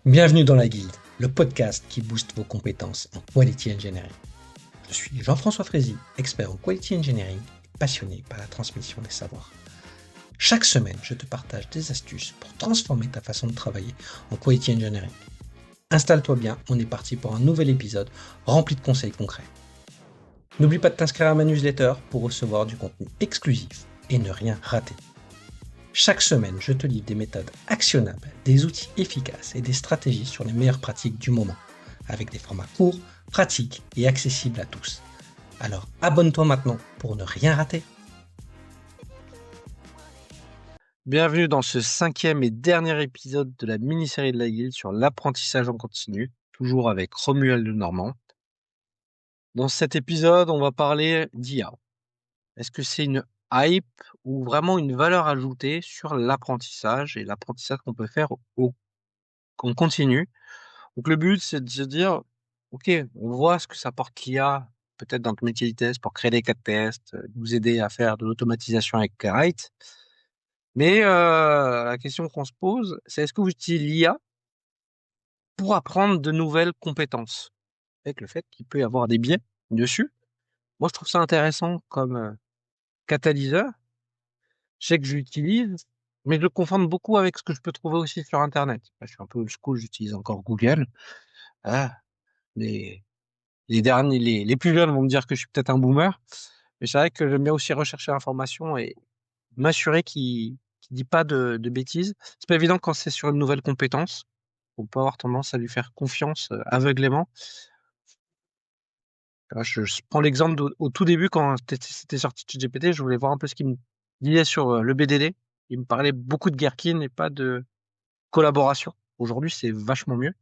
Bienvenue dans la Guilde, le podcast qui booste vos compétences en Quality Engineering. Je suis Jean-François Frézy, expert en Quality Engineering et passionné par la transmission des savoirs. Chaque semaine, je te partage des astuces pour transformer ta façon de travailler en Quality Engineering. Installe-toi bien, on est parti pour un nouvel épisode rempli de conseils concrets. N'oublie pas de t'inscrire à ma newsletter pour recevoir du contenu exclusif et ne rien rater. Chaque semaine, je te livre des méthodes actionnables, des outils efficaces et des stratégies sur les meilleures pratiques du moment, avec des formats courts, pratiques et accessibles à tous. Alors abonne-toi maintenant pour ne rien rater. Bienvenue dans ce 5e et dernier épisode de la mini-série de la Guilde sur l'apprentissage en continu, toujours avec Romuald Lenormand. Dans cet épisode, on va parler d'IA. Est-ce que c'est une hype ou vraiment une valeur ajoutée sur l'apprentissage et l'apprentissage qu'on peut faire en continu? Donc le but, c'est de se dire, ok, on voit ce que ça apporte l'IA, peut-être dans le métier du test, pour créer des cas de test, nous aider à faire de l'automatisation avec Playwright. Mais la question qu'on se pose, c'est est-ce que vous utilisez l'IA pour apprendre de nouvelles compétences? Avec le fait qu'il peut y avoir des biais dessus. Moi, je trouve ça intéressant comme catalyseur. Je sais que j'utilise, mais je le confonds beaucoup avec ce que je peux trouver aussi sur Internet. Je suis un peu old school, j'utilise encore Google. Ah, les, les plus jeunes vont me dire que je suis peut-être un boomer, mais c'est vrai que j'aime bien aussi rechercher l'information et m'assurer qu'il dit pas de bêtises. C'est pas évident quand c'est sur une nouvelle compétence. On peut avoir tendance à lui faire confiance aveuglément. Je prends l'exemple au tout début quand c'était sorti de ChatGPT, je voulais voir un peu ce qu'il me disait sur le BDD. Il me parlait beaucoup de Gherkin et pas de collaboration. Aujourd'hui, c'est vachement mieux.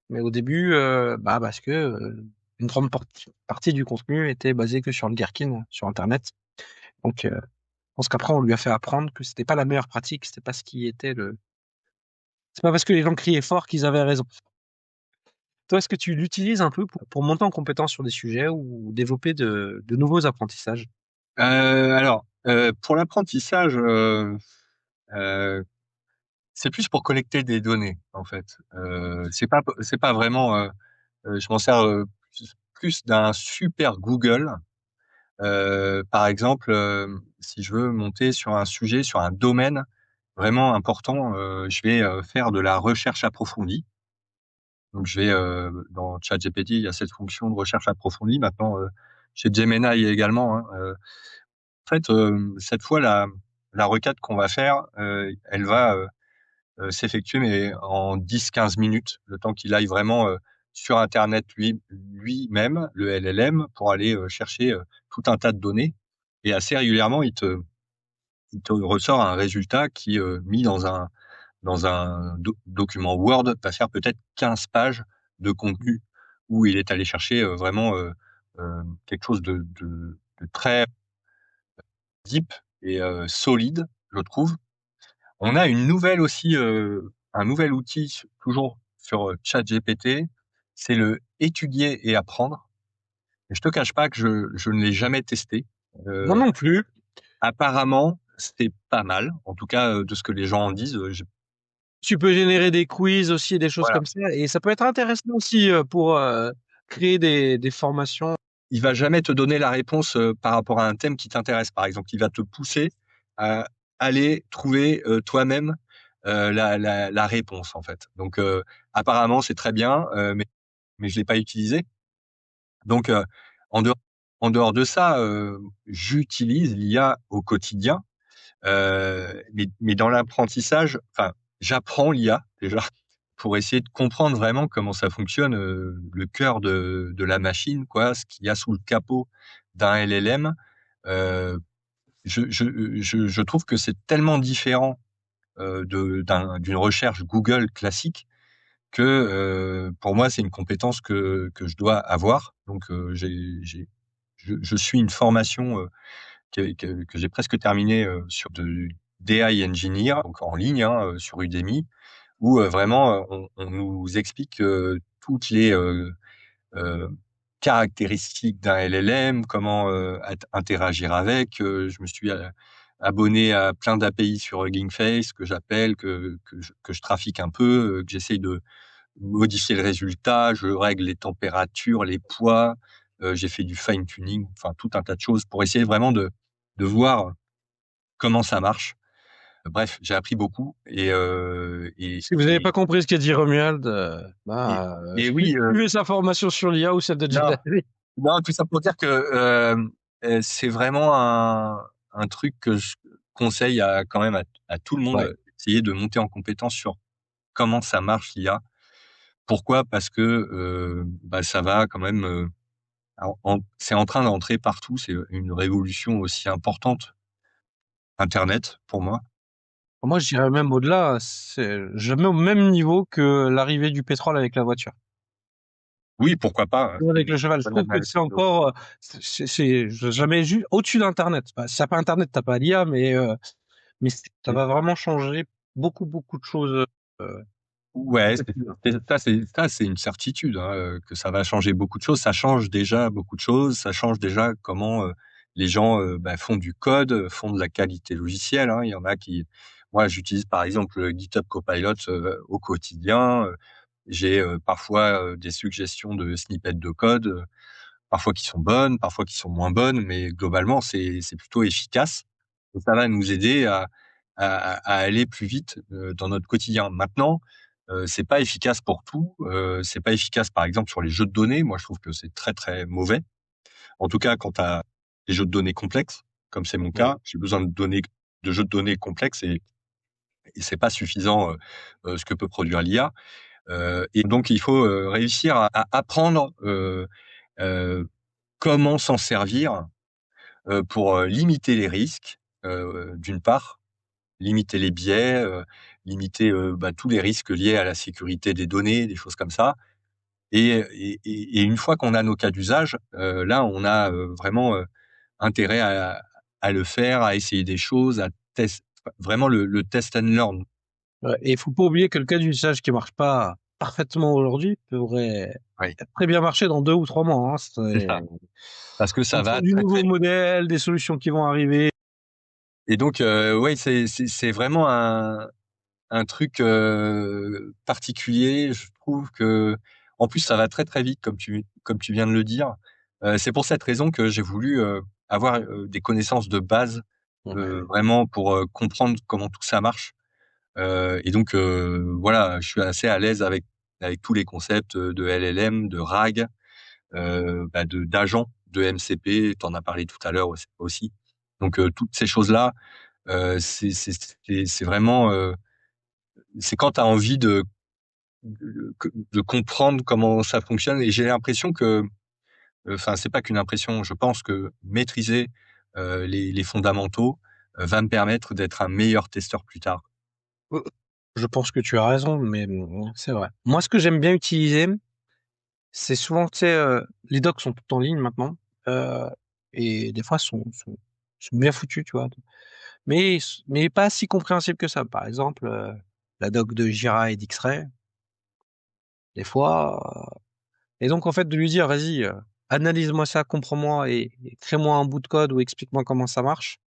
Mais au début, parce que une grande partie du contenu était basé que sur le Gherkin sur Internet. Donc, je pense qu'après, on lui a fait apprendre que c'était pas la meilleure pratique, c'était pas ce qui était le. C'est pas parce que les gens criaient fort qu'ils avaient raison. Toi, est-ce que tu l'utilises un peu pour monter en compétence sur des sujets ou développer de nouveaux apprentissages? Pour l'apprentissage, heu, c'est plus pour collecter des données, en fait. C'est pas vraiment, je m'en sers, plus d'un super Google. Par exemple, si je veux monter sur un sujet, sur un domaine vraiment important, je vais, faire de la recherche approfondie. Donc je vais, dans ChatGPT, il y a cette fonction de recherche approfondie. Maintenant, chez Gemini également, hein. En fait, cette fois, la requête qu'on va faire, elle va, s'effectuer, mais en 10-15 minutes, le temps qu'il aille vraiment, sur internet lui-même, le LLM, pour aller, chercher, tout un tas de données, et assez régulièrement, il te ressort un résultat qui, mis dans un document Word, va faire peut-être 15 pages de contenu, où il est allé chercher, vraiment, quelque chose de très deep et solide, je trouve. On a une nouvelle aussi, un nouvel outil toujours sur, ChatGPT, c'est le étudier et apprendre, et je te cache pas que je ne l'ai jamais testé. Moi non plus. Apparemment, c'est pas mal, en tout cas, de ce que les gens en disent, j'ai Tu peux générer des quiz aussi, des choses voilà. comme ça, et ça peut être intéressant aussi pour créer des formations. Il va jamais te donner la réponse, par rapport à un thème qui t'intéresse, par exemple. Il va te pousser à aller trouver, toi-même, la réponse, en fait. Donc, apparemment, c'est très bien, mais je l'ai pas utilisé. Donc, en dehors en dehors de ça, j'utilise l'IA au quotidien, mais dans l'apprentissage, enfin, j'apprends l'IA déjà pour essayer de comprendre vraiment comment ça fonctionne, le cœur de la machine, quoi, ce qu'il y a sous le capot d'un LLM. Heu, je trouve que c'est tellement différent, d'une recherche Google classique que, pour moi, c'est une compétence que je dois avoir. Donc, je suis une formation, que j'ai presque terminée, sur de AI Engineer, donc en ligne, hein, sur Udemy, où, vraiment, on nous explique, toutes les, heu, caractéristiques d'un LLM, comment, interagir avec. Je me suis, abonné à plein d'API sur Hugging Face que j'appelle, que je trafique un peu, que j'essaye modifier le résultat, je règle les températures, les poids, j'ai fait du fine tuning, enfin tout un tas de choses pour essayer vraiment de voir comment ça marche. Bref, j'ai appris beaucoup Si vous n'avez pas compris ce qu'a dit Romuald, oui, suivez sa formation sur l'IA ou celle de non, Jenny. non, tout ça pour dire que c'est vraiment un truc que je conseille quand même à tout le monde, Ouais. essayer de monter en compétence sur comment ça marche l'IA. Pourquoi? Parce que ça va quand même, c'est en train d'entrer partout. C'est une révolution aussi importante, Internet, pour moi. Moi, je dirais même au-delà, je mets au même niveau que l'arrivée du pétrole avec la voiture. Oui, pourquoi pas. Ou avec le cheval. Je trouve que c'est encore, j'ai jamais vu au-dessus d'Internet. Bah, si t'as pas Internet, t'as pas l'IA, mais ça va vraiment changer beaucoup, beaucoup de choses. Ouais, c'est une certitude, hein, que ça va changer beaucoup de choses. Ça change déjà beaucoup de choses. Ça change déjà comment les gens font du code, font de la qualité logicielle. Hein. Il y en a qui, moi, j'utilise par exemple le GitHub Copilot au quotidien. J'ai parfois des suggestions de snippets de code, parfois qui sont bonnes, parfois qui sont moins bonnes, mais globalement c'est plutôt efficace. Et ça va nous aider à aller plus vite dans notre quotidien. Maintenant, c'est pas efficace pour tout. C'est pas efficace, par exemple, sur les jeux de données. Moi, je trouve que c'est très très mauvais. En tout cas, quand tu as des jeux de données complexes, comme c'est mon cas, j'ai besoin de jeux de données complexes et c'est pas suffisant ce que peut produire l'IA. Et donc, il faut réussir à apprendre comment s'en servir pour limiter les risques, d'une part, limiter les biais, limiter tous les risques liés à la sécurité des données, des choses comme ça. Et une fois qu'on a nos cas d'usage, là, on a vraiment intérêt à le faire, à essayer des choses, à tester vraiment le test and learn. Ouais, et il faut pas oublier que le cas d'usage qui marche pas parfaitement aujourd'hui pourrait Oui, très bien marcher dans 2 ou 3 mois, hein. c'est ça. Parce que ça Fonction va du très, nouveau très. modèle, des solutions qui vont arriver. Et donc, ouais, c'est vraiment un truc particulier. Je trouve que, en plus, ça va très très vite, comme tu viens de le dire. C'est pour cette raison que j'ai voulu avoir des connaissances de base, Ouais. vraiment pour comprendre comment tout ça marche. Et donc voilà, je suis assez à l'aise avec tous les concepts de LLM, de RAG, d'agents, de MCP. T'en as parlé tout à l'heure aussi. Donc toutes ces choses-là, c'est vraiment c'est quand tu as envie de comprendre comment ça fonctionne. Et j'ai l'impression que, enfin, c'est pas qu'une impression, je pense que maîtriser les fondamentaux va me permettre d'être un meilleur testeur plus tard. Je pense que tu as raison, mais c'est vrai. Moi, ce que j'aime bien utiliser, c'est souvent, tu sais, les docs sont tout en ligne maintenant, heu et des fois sont bien foutus, tu vois? Mais pas si compréhensibles que ça. Par exemple, la doc de Jira et d'X-Ray, des fois, et donc en fait de lui dire: «Vas-y, analyse-moi ça, comprends-moi et crée-moi un bout de code ou explique-moi comment ça marche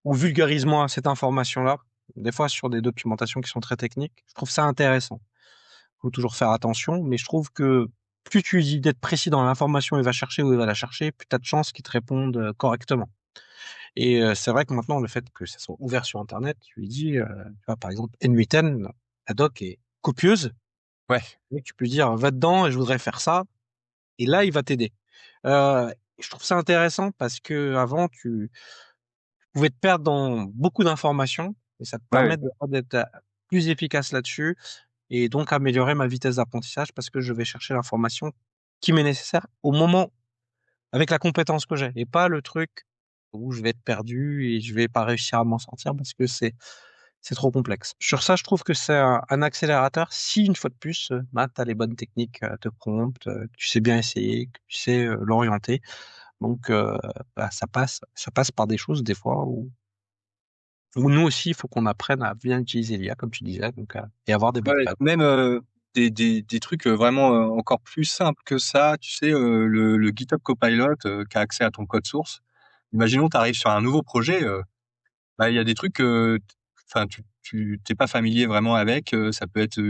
ou vulgarise-moi cette information-là». Des fois sur des documentations qui sont très techniques, je trouve ça intéressant. Faut toujours faire attention, mais je trouve que plus tu lui dis d'être précis dans l'information, il va chercher où il va la chercher, plus tu as de chances qu'il te réponde, correctement. Et c'est vrai que maintenant le fait que ça soit ouvert sur internet, tu lui dis, tu vois par exemple n8n, la doc est copieuse, Ouais, et tu peux dire: «Va dedans et je voudrais faire ça», et là il va t'aider. Je trouve ça intéressant parce qu'avant tu pouvais te perdre dans beaucoup d'informations et ça te ouais, ouais. permet d'être, plus efficace là-dessus et donc améliorer ma vitesse d'apprentissage parce que je vais chercher l'information qui m'est nécessaire au moment avec la compétence que j'ai et pas le truc où je vais être perdu et je vais pas réussir à m'en sortir parce que c'est trop complexe. Sur ça, je trouve que c'est un accélérateur si une fois de plus, tu as les bonnes techniques, de prompt, que tu sais bien essayer, que tu sais, l'orienter. Donc ça passe par des choses des fois où nous aussi, il faut qu'on apprenne à bien utiliser l'IA comme tu disais donc et avoir des bonnes Ouais, bases. même des trucs vraiment encore plus simples que ça. Tu sais, le GitHub Copilot qui a accès à ton code source. Imaginons, tu arrives sur un nouveau projet, il y a des trucs que enfin, tu t'es pas familier vraiment avec. Ça peut être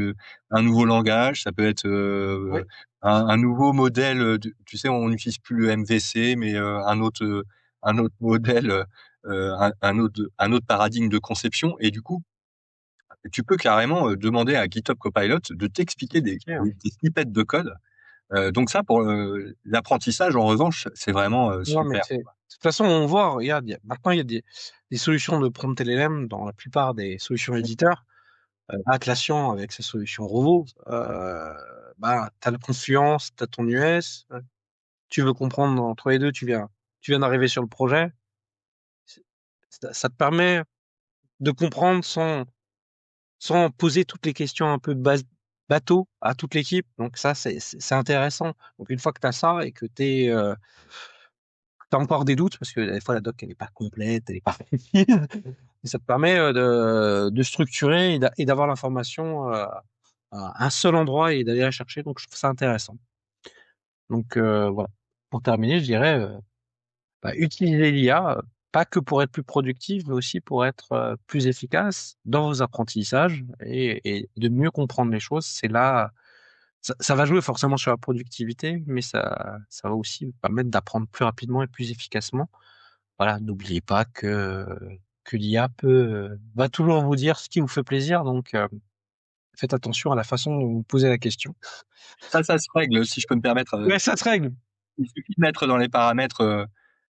un nouveau langage, ça peut être Oui. un nouveau modèle. Tu sais, on n'utilise plus le MVC, mais un autre modèle, un autre paradigme de conception. Et du coup, tu peux carrément demander à GitHub Copilot de t'expliquer OK, ouais. des snippets de code. Donc ça, pour l'apprentissage, en revanche, c'est vraiment Non, mais super. de toute façon, on voit, regarde, maintenant, il y a des solutions de prompt LLM dans la plupart des solutions éditeurs. Atlassian, avec sa solution Rovo, bah, tu as le Confluence, tu as ton US, tu veux comprendre entre les deux, tu viens d'arriver sur le projet. Ça te permet de comprendre sans poser toutes les questions un peu bateau à toute l'équipe. Donc ça, c'est intéressant. Donc une fois que tu as ça et que tu as encore des doutes, parce que des fois la doc elle n'est pas complète, elle n'est pas facile, et ça te permet de structurer et d'avoir l'information à un seul endroit et d'aller la chercher. Donc je trouve ça intéressant. Donc voilà. Pour terminer, je dirais utiliser l'IA, pas que pour être plus productif, mais aussi pour être plus efficace dans vos apprentissages et de mieux comprendre les choses. C'est là, ça va jouer forcément sur la productivité, mais ça va aussi vous permettre d'apprendre plus rapidement et plus efficacement. Voilà, n'oubliez pas que l'IA va toujours vous dire ce qui vous fait plaisir, donc faites attention à la façon dont vous posez la question. Ça se règle, si je peux me permettre. Ouais, ça se règle. Il suffit de mettre dans les paramètres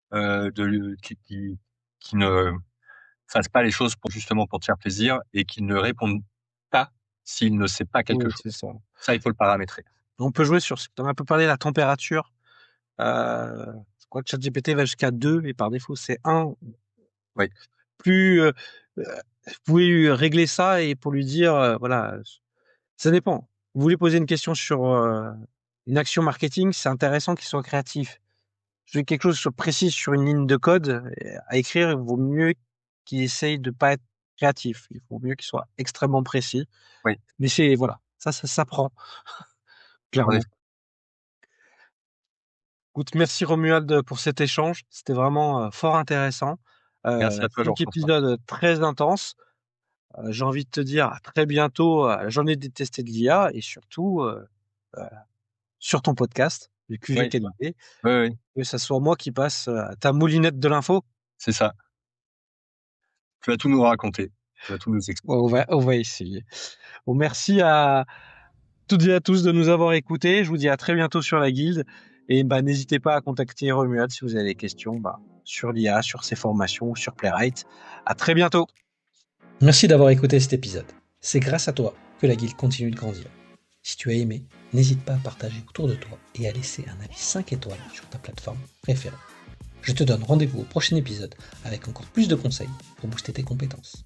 qui ne fasse pas les choses pour te faire plaisir et qui ne réponde pas s'il ne sait pas quelque Oui, chose. c'est ça. Ça, il faut le paramétrer. On peut jouer sur, on a un peu parlé de la température. Je crois que ChatGPT va jusqu'à 2 et par défaut c'est 1. Oui. Plus, vous pouvez régler ça et pour lui dire, voilà, ça dépend. Vous voulez poser une question sur une action marketing, c'est intéressant qu'il soit créatif. Je veux quelque chose de précis sur une ligne de code à écrire, il vaut mieux qu'il essaye de pas être créatif. Il vaut mieux qu'il soit extrêmement précis. Oui. Mais c'est, voilà, ça s'apprend, En clairement. effet. Écoute, merci Romuald pour cet échange. C'était vraiment fort intéressant. Merci à toi, 5 Jean-François. épisodes très intenses. J'ai envie de te dire à très bientôt à la journée des tests de l'IA et surtout sur ton podcast, le QG Oui, Qualité, oui, que ça soit moi qui passe ta moulinette de l'info. c'est ça. Tu vas tout nous raconter. Tu vas tout nous expliquer. Ouais, on va essayer. Bon, merci à toutes et à tous de nous avoir écoutés. Je vous dis à très bientôt sur la guilde. Et n'hésitez pas à contacter Romuald si vous avez des questions sur l'IA, sur ses formations, sur Playwright. À très bientôt. Merci d'avoir écouté cet épisode. C'est grâce à toi que la guilde continue de grandir. Si tu as aimé, n'hésite pas à partager autour de toi et à laisser un avis 5 étoiles sur ta plateforme préférée. Je te donne rendez-vous au prochain épisode avec encore plus de conseils pour booster tes compétences.